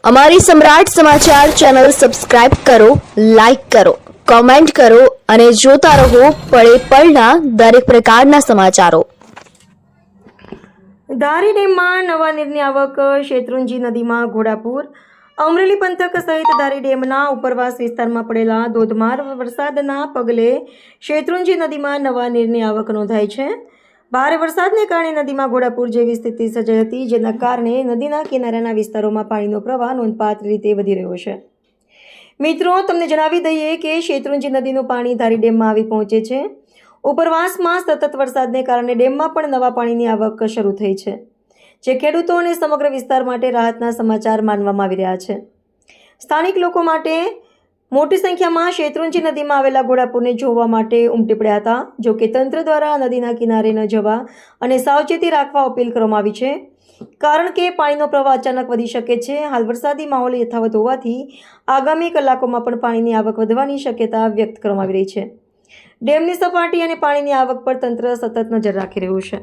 અમારી સમ્રાટ સમાચાર ચેનલ સબસ્ક્રાઇબ કરો, લાઇક કરો, કોમેન્ટ કરો અને જોતા રહો પળે પળના દરેક પ્રકારના સમાચારો। ધારી ડેમમાં નવા નીરની આવક, શેત્રુંજી નદીમાં ઘોડાપૂર। અમરેલી પંથક સહિત ધારી ડેમના ઉપરવાસ વિસ્તારમાં પડેલા ધોધમાર વરસાદના પગલે શેત્રુંજી નદીમાં નવા નીરની આવક નોંધાઈ છે। ભારે વરસાદને કારણે નદીમાં ઘોડાપૂર જેવી સ્થિતિ સર્જાઈ હતી, જેના કારણે નદીના કિનારાના વિસ્તારોમાં પાણીનો પ્રવાહ નોંધપાત્ર રીતે વધી રહ્યો છે। મિત્રો, તમને જણાવી દઈએ કે શેત્રુંજી નદીનું પાણી ધારી ડેમમાં આવી પહોંચે છે। ઉપરવાસમાં સતત વરસાદને કારણે ડેમમાં પણ નવા પાણીની આવક શરૂ થઈ છે, જે ખેડૂતો અને સમગ્ર વિસ્તાર માટે રાહતના સમાચાર માનવામાં આવી રહ્યા છે। સ્થાનિક લોકો માટે મોટી સંખ્યામાં શેત્રુંજી નદીમાં આવેલા ઘોડાપૂરને જોવા માટે ઉમટી પડ્યા હતા। જો કે તંત્ર દ્વારા નદીના કિનારે ન જવા અને સાવચેતી રાખવા અપીલ કરવામાં આવી છે, કારણ કે પાણીનો પ્રવાહ અચાનક વધી શકે છે। હાલ વરસાદી માહોલ યથાવત હોવાથી આગામી કલાકોમાં પણ પાણીની આવક વધવાની શક્યતા વ્યક્ત કરવામાં આવી રહી છે। ડેમની સપાટી અને પાણીની આવક પર તંત્ર સતત નજર રાખી રહ્યું છે।